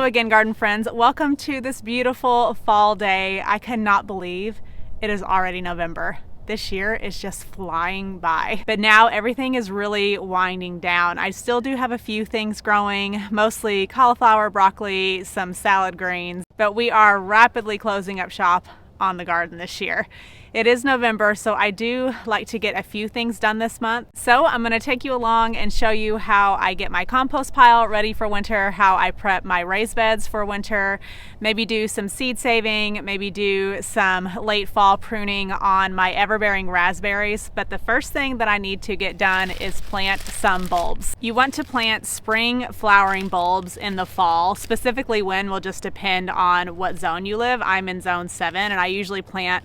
Hello again, garden friends. Welcome to this beautiful fall day. I cannot believe it is already November. This year is just flying by. But now everything is really winding down. I still do have a few things growing, mostly cauliflower, broccoli, some salad greens, but we are rapidly closing up shop on the garden this year. It is November, so I do like to get a few things done this month. So I'm gonna take you along and show you how I get my compost pile ready for winter, how I prep my raised beds for winter, maybe do some seed saving, maybe do some late fall pruning on my ever-bearing raspberries. But the first thing that I need to get done is plant some bulbs. You want to plant spring flowering bulbs in the fall. Specifically when will just depend on what zone you live. I'm in zone 7 and I usually plant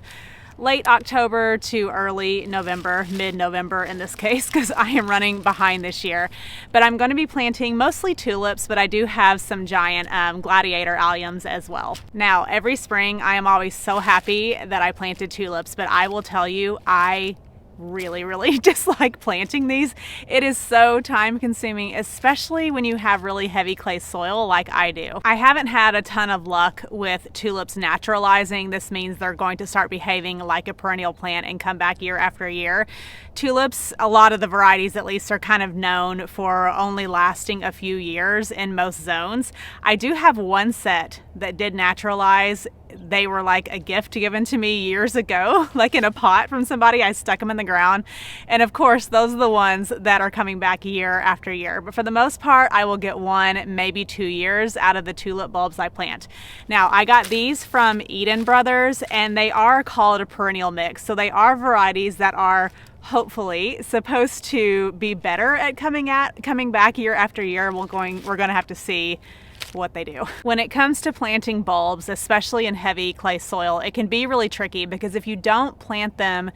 late October to early November, mid-November in this case, because I am running behind this year. But I'm going to be planting mostly tulips, but I do have some giant gladiator alliums as well. Now, every spring I am always so happy that I planted tulips, but I will tell you, I really dislike planting these. It is so time consuming, especially when you have really heavy clay soil like I do. I haven't had a ton of luck with tulips naturalizing. This means they're going to start behaving like a perennial plant and come back year after year. Tulips, a lot of the varieties at least, are kind of known for only lasting a few years in most zones. I do have one set that did naturalize. They were like a gift given to me years ago, like in a pot from somebody. I stuck them in the ground. And of course, those are the ones that are coming back year after year. But for the most part, I will get 1, maybe 2 years out of the tulip bulbs I plant. Now, I got these from Eden Brothers, and they are called a perennial mix. So they are varieties that are hopefully supposed to be better at coming back year after year. We're going to have to see what they do. When it comes to planting bulbs, especially in heavy clay soil, it can be really tricky because if you don't plant them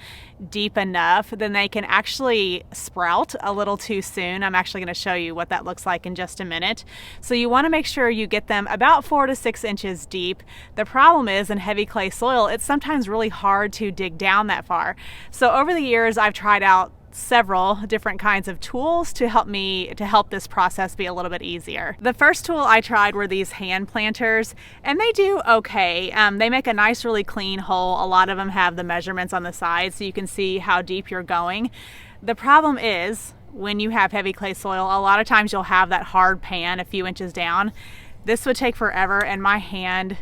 deep enough, then they can actually sprout a little too soon. I'm actually going to show you what that looks like in just a minute. So you want to make sure you get them about 4 to 6 inches deep. The problem is in heavy clay soil, it's sometimes really hard to dig down that far. So over the years, I've tried out several different kinds of tools to help this process be a little bit easier. The first tool I tried were these hand planters, and they do okay. They make a nice, really clean hole. A lot of them have the measurements on the side so you can see how deep you're going. The problem is when you have heavy clay soil, a lot of times you'll have that hard pan a few inches down. This would take forever, and my hand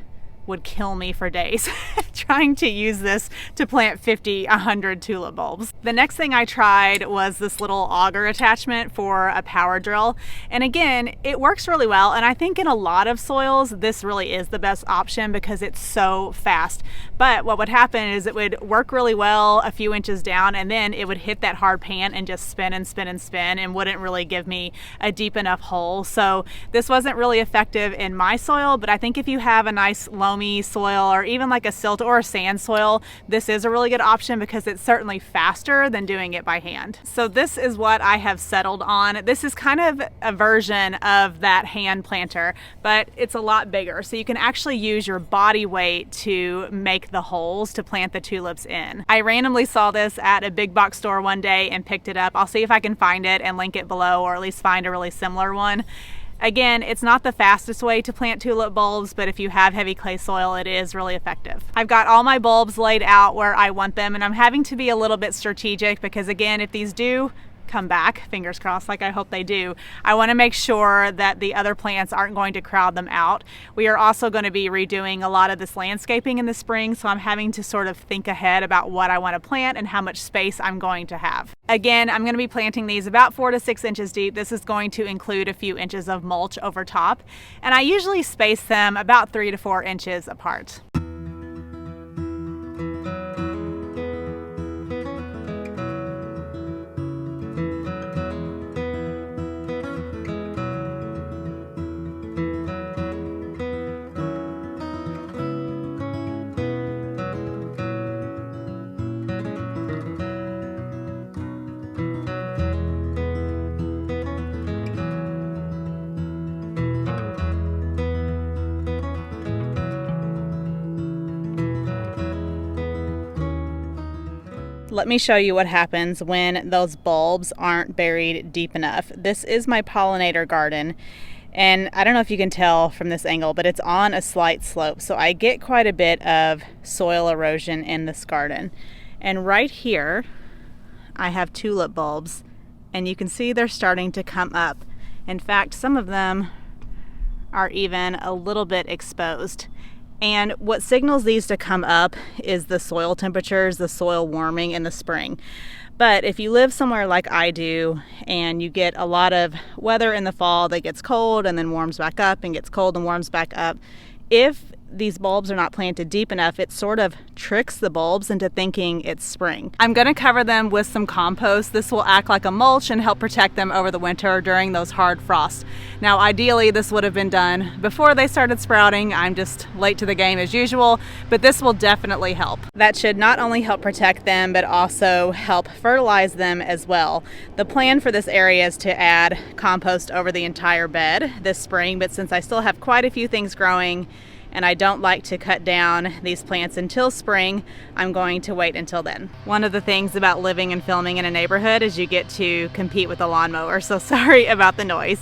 would kill me for days trying to use this to plant 50, 100 tulip bulbs. The next thing I tried was this little auger attachment for a power drill. And again, it works really well. And I think in a lot of soils, this really is the best option because it's so fast. But what would happen is it would work really well a few inches down, and then it would hit that hard pan and just spin and spin and spin and wouldn't really give me a deep enough hole. So this wasn't really effective in my soil, but I think if you have a nice loamy soil or even like a silt or a sand soil, this is a really good option because it's certainly faster than doing it by hand. So this is what I have settled on. This is kind of a version of that hand planter, but it's a lot bigger. So you can actually use your body weight to make the holes to plant the tulips in. I randomly saw this at a big box store one day and picked it up. I'll see if I can find it and link it below, or at least find a really similar one. Again, it's not the fastest way to plant tulip bulbs, but if you have heavy clay soil, it is really effective. I've got all my bulbs laid out where I want them, and I'm having to be a little bit strategic because again, if these do come back, fingers crossed, like I hope they do, I want to make sure that the other plants aren't going to crowd them out. We are also going to be redoing a lot of this landscaping in the spring, so I'm having to sort of think ahead about what I want to plant and how much space I'm going to have. Again, I'm going to be planting these about 4 to 6 inches deep. This is going to include a few inches of mulch over top, and I usually space them about 3 to 4 inches apart. Let me show you what happens when those bulbs aren't buried deep enough. This is my pollinator garden, And I don't know if you can tell from this angle, but it's on a slight slope. So I get quite a bit of soil erosion in this garden. And right here, I have tulip bulbs, and you can see they're starting to come up. In fact, some of them are even a little bit exposed. And what signals these to come up is the soil temperatures, the soil warming in the spring. But if you live somewhere like I do and you get a lot of weather in the fall that gets cold and then warms back up and gets cold and warms back up, if these bulbs are not planted deep enough, it sort of tricks the bulbs into thinking it's spring. I'm going to cover them with some compost. This will act like a mulch and help protect them over the winter during those hard frosts. Now, ideally, this would have been done before they started sprouting. I'm just late to the game as usual, but this will definitely help. That should not only help protect them, but also help fertilize them as well. The plan for this area is to add compost over the entire bed this spring, but since I still have quite a few things growing, and I don't like to cut down these plants until spring, I'm going to wait until then. One of the things about living and filming in a neighborhood is you get to compete with a lawnmower, so sorry about the noise.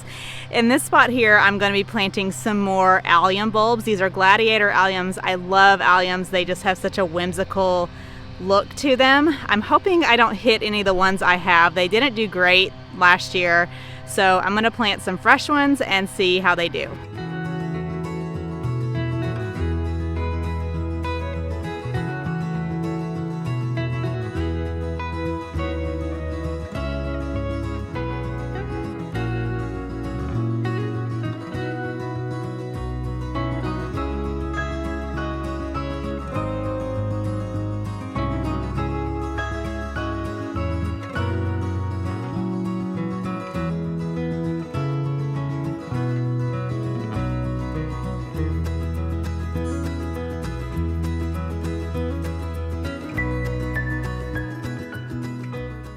In this spot here, I'm going to be planting some more allium bulbs. These are gladiator alliums. I love alliums. They just have such a whimsical look to them. I'm hoping I don't hit any of the ones I have. They didn't do great last year, so I'm going to plant some fresh ones and see how they do.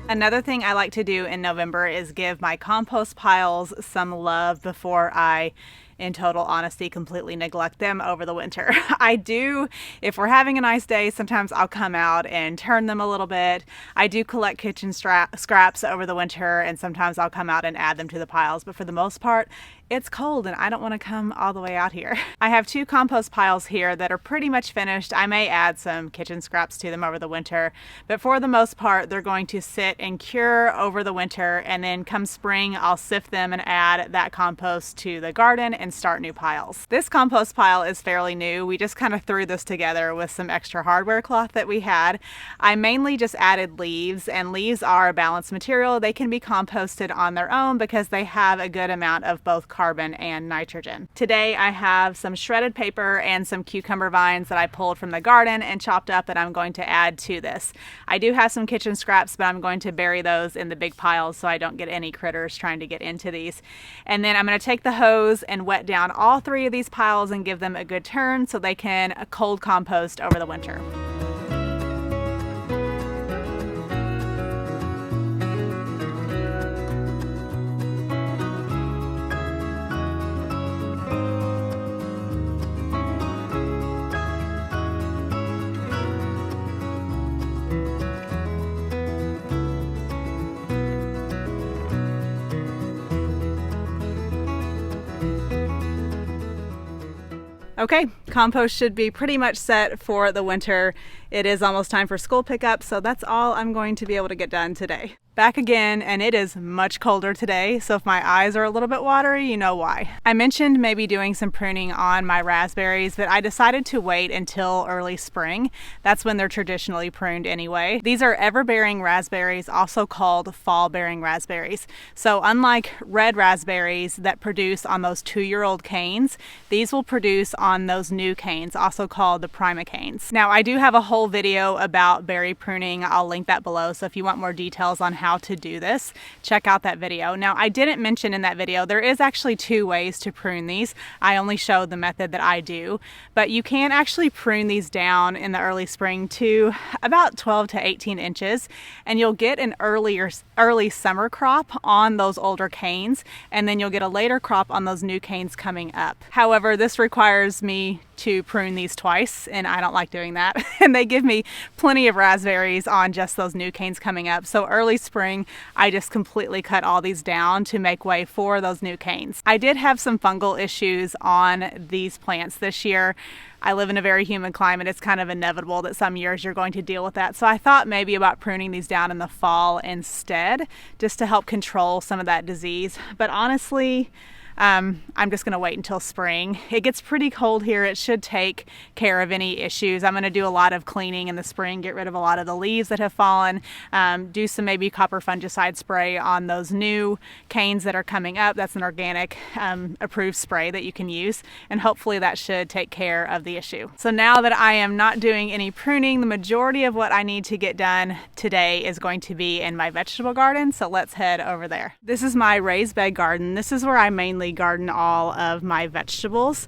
Another thing I like to do in November is give my compost piles some love before I, in total honesty, completely neglect them over the winter. I do, if we're having a nice day, sometimes I'll come out and turn them a little bit. I do collect kitchen scraps over the winter, and sometimes I'll come out and add them to the piles, but for the most part, it's cold and I don't want to come all the way out here. I have 2 compost piles here that are pretty much finished. I may add some kitchen scraps to them over the winter, but for the most part, they're going to sit and cure over the winter, and then come spring, I'll sift them and add that compost to the garden and start new piles. This compost pile is fairly new. We just kind of threw this together with some extra hardware cloth that we had. I mainly just added leaves, and leaves are a balanced material. They can be composted on their own because they have a good amount of both carbon and nitrogen. Today I have some shredded paper and some cucumber vines that I pulled from the garden and chopped up that I'm going to add to this. I do have some kitchen scraps, but I'm going to bury those in the big piles so I don't get any critters trying to get into these. And then I'm going to take the hose and wet down all 3 of these piles and give them a good turn so they can cold compost over the winter. Okay, compost should be pretty much set for the winter. It is almost time for school pickup, so that's all I'm going to be able to get done today. Back again, and it is much colder today, so if my eyes are a little bit watery, you know why. I mentioned maybe doing some pruning on my raspberries, but I decided to wait until early spring. That's when they're traditionally pruned anyway. These are ever-bearing raspberries, also called fall-bearing raspberries. So unlike red raspberries that produce on those 2-year-old canes, these will produce on those new canes, also called the prima canes. Now, I do have a whole video about berry pruning. I'll link that below, so if you want more details on how to do this, check out that video. Now, I didn't mention in that video, there is actually 2 ways to prune these. I only showed the method that I do, but you can actually prune these down in the early spring to about 12 to 18 inches, and you'll get an early summer crop on those older canes, and then you'll get a later crop on those new canes coming up. However, this requires me to prune these twice, and I don't like doing that. And they give me plenty of raspberries on just those new canes coming up. So early spring, I just completely cut all these down to make way for those new canes. I did have some fungal issues on these plants this year. I live in a very humid climate. It's kind of inevitable that some years you're going to deal with that. So I thought maybe about pruning these down in the fall instead, just to help control some of that disease. But honestly, I'm just going to wait until spring. It gets pretty cold here. It should take care of any issues. I'm going to do a lot of cleaning in the spring, get rid of a lot of the leaves that have fallen, do some maybe copper fungicide spray on those new canes that are coming up. That's an organic approved spray that you can use, and hopefully that should take care of the issue. So now that I am not doing any pruning, the majority of what I need to get done today is going to be in my vegetable garden. So let's head over there. This is my raised bed garden. This is where I mainly garden all of my vegetables,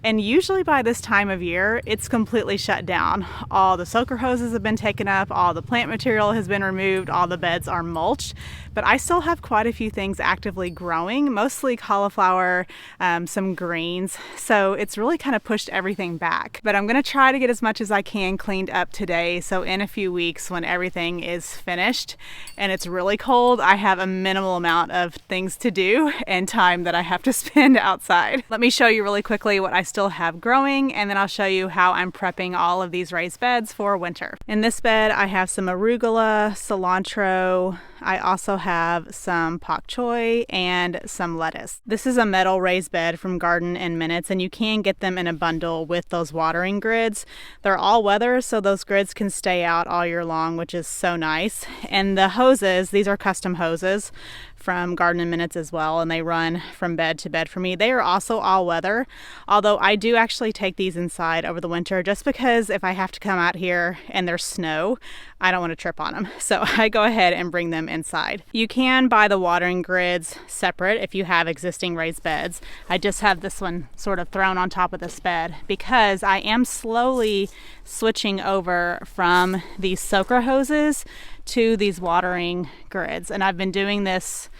and usually by this time of year it's completely shut down. All the soaker hoses have been taken up, all the plant material has been removed, all the beds are mulched, but I still have quite a few things actively growing, mostly cauliflower, some greens, so it's really kind of pushed everything back. But I'm going to try to get as much as I can cleaned up today, so in a few weeks when everything is finished and it's really cold, I have a minimal amount of things to do and time that I have to spend outside. Let me show you really quickly what I still have growing, and then I'll show you how I'm prepping all of these raised beds for winter. In this bed I have some arugula, cilantro, I also have some pak choi and some lettuce. This is a metal raised bed from Garden in Minutes, and you can get them in a bundle with those watering grids. They're all weather, so those grids can stay out all year long, which is so nice. And the hoses, these are custom hoses from Garden in Minutes as well, and they run from bed to bed for me. They are also all weather, although I do actually take these inside over the winter just because if I have to come out here and there's snow, I don't want to trip on them. So I go ahead and bring them inside. You can buy the watering grids separate if you have existing raised beds. I just have this one sort of thrown on top of this bed because I am slowly switching over from these soaker hoses to these watering grids, and I've been doing this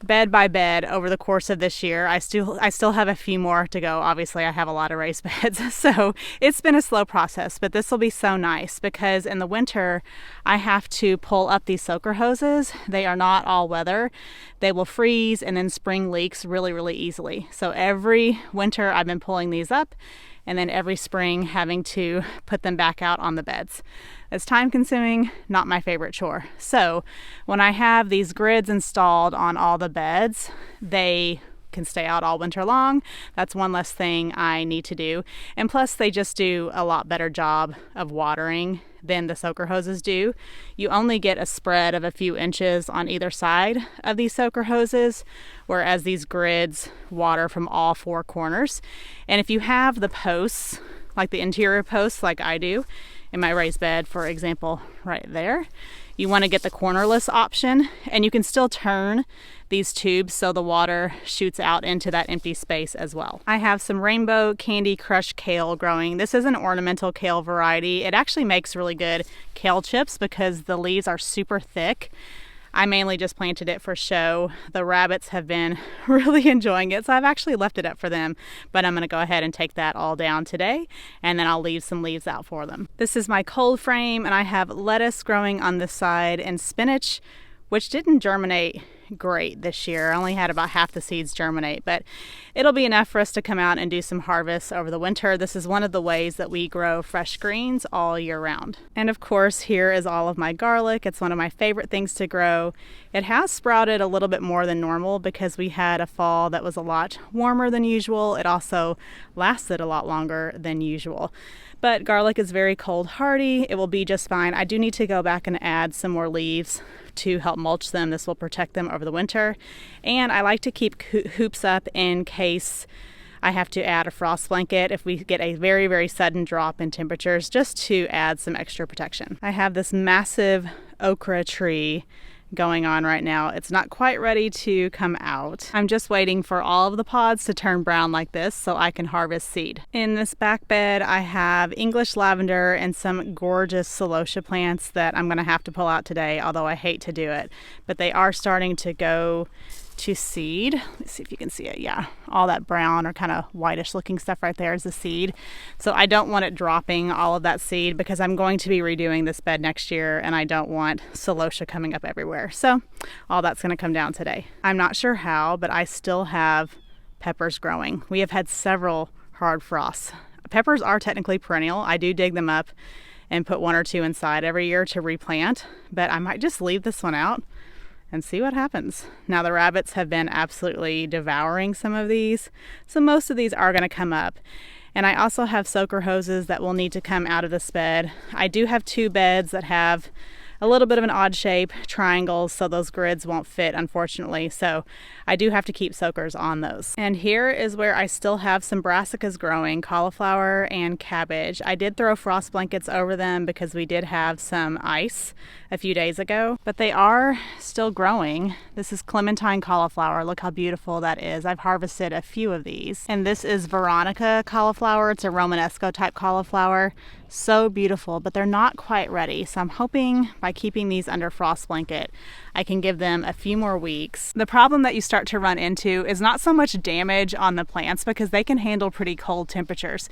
bed by bed over the course of this year. I still have a few more to go. Obviously I have a lot of raised beds, so it's been a slow process, but this will be so nice because in the winter I have to pull up these soaker hoses. They are not all weather. They will freeze and then spring leaks really easily. So every winter I've been pulling these up, and then every spring having to put them back out on the beds. It's time consuming, not my favorite chore. So when I have these grids installed on all the beds, they can stay out all winter long. That's one less thing I need to do. And plus they just do a lot better job of watering than the soaker hoses do. You only get a spread of a few inches on either side of these soaker hoses, whereas these grids water from all four corners. And if you have the posts, like the interior posts like I do in my raised bed, for example, right there, you want to get the cornerless option, and you can still turn these tubes so the water shoots out into that empty space as well. I have some rainbow candy crush kale growing. This is an ornamental kale variety. It actually makes really good kale chips because the leaves are super thick. I mainly just planted it for show. The rabbits have been really enjoying it, so I've actually left it up for them, but I'm going to go ahead and take that all down today, and then I'll leave some leaves out for them. This is my cold frame, and I have lettuce growing on this side and spinach, which didn't germinate great this year. I only had about half the seeds germinate, but it'll be enough for us to come out and do some harvests over the winter. This is one of the ways that we grow fresh greens all year round. And of course, here is all of my garlic. It's one of my favorite things to grow. It has sprouted a little bit more than normal because we had a fall that was a lot warmer than usual. It also lasted a lot longer than usual. But garlic is very cold hardy. It will be just fine. I do need to go back and add some more leaves to help mulch them. This will protect them over the winter. And I like to keep hoops up in case I have to add a frost blanket if we get a very sudden drop in temperatures, just to add some extra protection. I have this massive okra tree going on right now. It's not quite ready to come out. I'm just waiting for all of the pods to turn brown like this so I can harvest seed. In this back bed I have English lavender and some gorgeous celosia plants that I'm gonna have to pull out today, although I hate to do it, but they are starting to go to seed. Let's see if you can see it. Yeah, all that brown or kind of whitish looking stuff right there is the seed. So I don't want it dropping all of that seed because I'm going to be redoing this bed next year and I don't want celosia coming up everywhere. So all that's going to come down today. I'm not sure how, but I still have peppers growing. We have had several hard frosts. Peppers are technically perennial. I do dig them up and put 1 or 2 inside every year to replant, but I might just leave this one out and see what happens. Now the rabbits have been absolutely devouring some of these, so most of these are going to come up. And I also have soaker hoses that will need to come out of this bed. I do have 2 beds that have a little bit of an odd shape, triangles, so those grids won't fit, unfortunately. So I do have to keep soakers on those. And here is where I still have some brassicas growing, cauliflower and cabbage. I did throw frost blankets over them because we did have some ice a few days ago, but they are still growing. This is Clementine cauliflower. Look how beautiful that is. I've harvested a few of these. And this is Veronica cauliflower. It's a Romanesco type cauliflower. So beautiful, but they're not quite ready. So I'm hoping by keeping these under frost blanket, I can give them a few more weeks. The problem that you start to run into is not so much damage on the plants because they can handle pretty cold temperatures.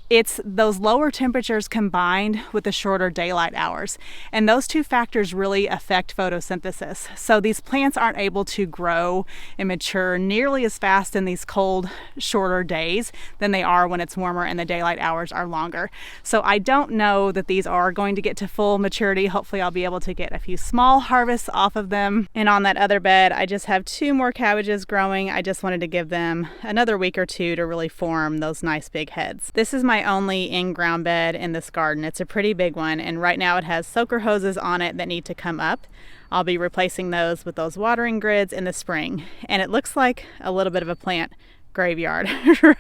It's those lower temperatures combined with the shorter daylight hours. And those 2 factors really affect photosynthesis. So these plants aren't able to grow and mature nearly as fast in these cold, shorter days than they are when it's warmer and the daylight hours are longer. So I don't know that these are going to get to full maturity. Hopefully I'll be able to get a few small harvests off of them. And on that other bed, I just have 2 more cabbages growing. I just wanted to give them another week or 2 to really form those nice big heads. This is my only in-ground bed in this garden. It's a pretty big one, and right now it has soaker hoses on it that need to come up. I'll be replacing those with those watering grids in the spring, and it looks like a little bit of a plant graveyard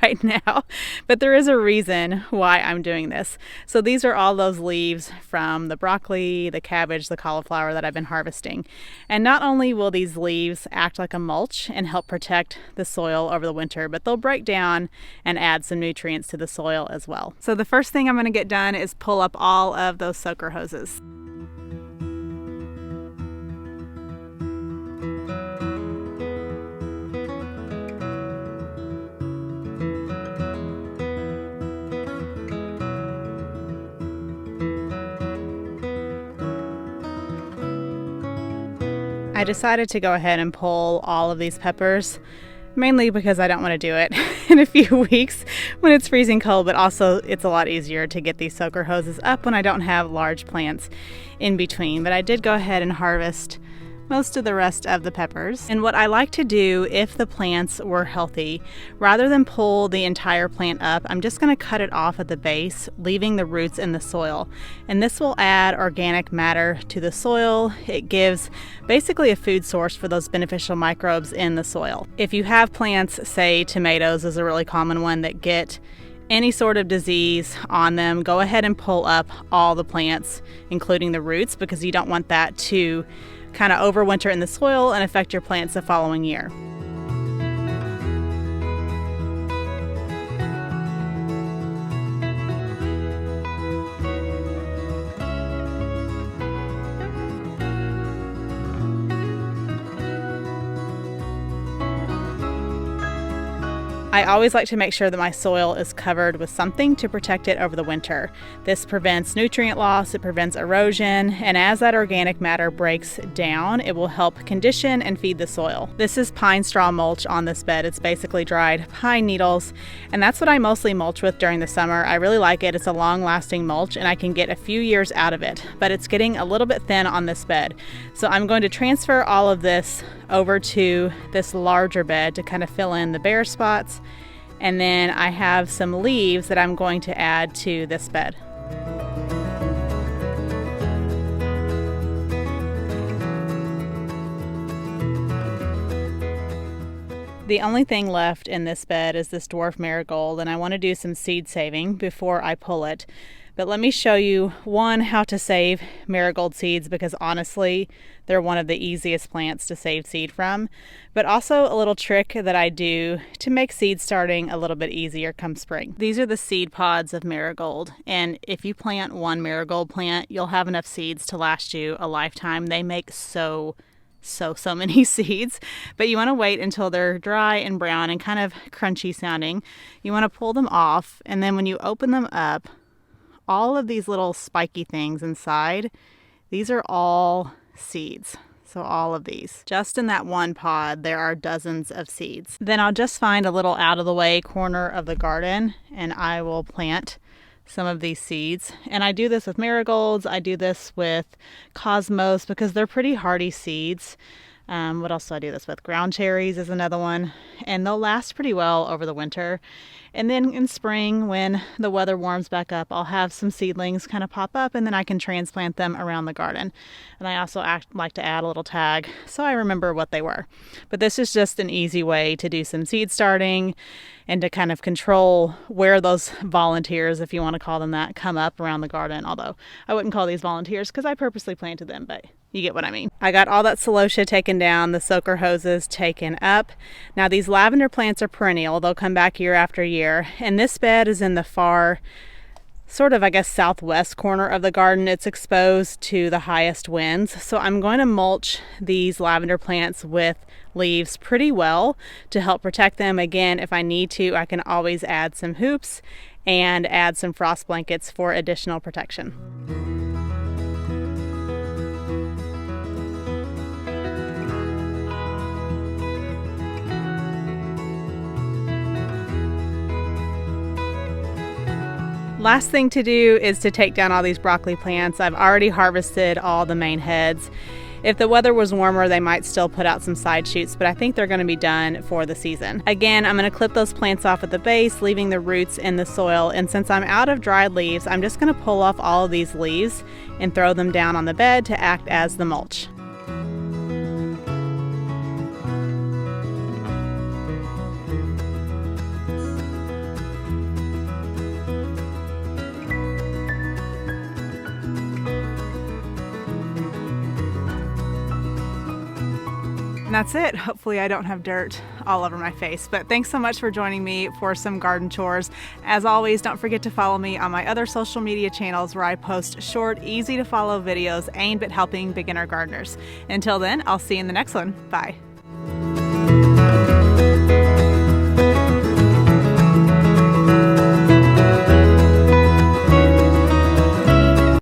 right now, but there is a reason why I'm doing this. So these are all those leaves from the broccoli, the cabbage, the cauliflower that I've been harvesting. And not only will these leaves act like a mulch and help protect the soil over the winter, but they'll break down and add some nutrients to the soil as well. So the first thing I'm going to get done is pull up all of those soaker hoses. I decided to go ahead and pull all of these peppers, mainly because I don't want to do it in a few weeks when it's freezing cold, but also it's a lot easier to get these soaker hoses up when I don't have large plants in between. But I did go ahead and harvest most of the rest of the peppers. And what I like to do if the plants were healthy, rather than pull the entire plant up, I'm just going to cut it off at the base, leaving the roots in the soil. And this will add organic matter to the soil. It gives basically a food source for those beneficial microbes in the soil. If you have plants, say tomatoes is a really common one, that get any sort of disease on them, go ahead and pull up all the plants, including the roots, because you don't want that to kind of overwinter in the soil and affect your plants the following year. I always like to make sure that my soil is covered with something to protect it over the winter. This prevents nutrient loss, it prevents erosion, and as that organic matter breaks down, it will help condition and feed the soil. This is pine straw mulch on this bed. It's basically dried pine needles, and that's what I mostly mulch with during the summer. I really like it. It's a long-lasting mulch, and I can get a few years out of it, but it's getting a little bit thin on this bed. So I'm going to transfer all of this over to this larger bed to kind of fill in the bare spots. And then I have some leaves that I'm going to add to this bed. The only thing left in this bed is this dwarf marigold, and I want to do some seed saving before I pull it. But let me show you, one, how to save marigold seeds, because honestly, they're one of the easiest plants to save seed from, but also a little trick that I do to make seed starting a little bit easier come spring. These are the seed pods of marigold, and if you plant one marigold plant, you'll have enough seeds to last you a lifetime. They make so so many seeds, but you want to wait until they're dry and brown and kind of crunchy sounding. You want to pull them off, and then when you open them up, all of these little spiky things inside, these are all seeds. So all of these. Just in that one pod, there are dozens of seeds. Then I'll just find a little out of the way corner of the garden and I will plant some of these seeds. And I do this with marigolds. I do this with cosmos because they're pretty hardy seeds. What else do I do this with? Ground cherries is another one. And they'll last pretty well over the winter. And then in spring, when the weather warms back up, I'll have some seedlings kind of pop up and then I can transplant them around the garden. And I also like to add a little tag so I remember what they were. But this is just an easy way to do some seed starting and to kind of control where those volunteers, if you want to call them that, come up around the garden. Although I wouldn't call these volunteers because I purposely planted them, but you get what I mean. I got all that celosia taken down, the soaker hoses taken up. Now these lavender plants are perennial. They'll come back year after year. And this bed is in the far, sort of, I guess, southwest corner of the garden. It's exposed to the highest winds. So I'm going to mulch these lavender plants with leaves pretty well to help protect them. Again, if I need to, I can always add some hoops and add some frost blankets for additional protection. Last thing to do is to take down all these broccoli plants. I've already harvested all the main heads. If the weather was warmer, they might still put out some side shoots, but I think they're going to be done for the season. Again, I'm going to clip those plants off at the base, leaving the roots in the soil. And since I'm out of dried leaves, I'm just going to pull off all of these leaves and throw them down on the bed to act as the mulch. And that's it. Hopefully I don't have dirt all over my face. But thanks so much for joining me for some garden chores. As always, don't forget to follow me on my other social media channels where I post short, easy to follow videos aimed at helping beginner gardeners. Until then, I'll see you in the next one. Bye.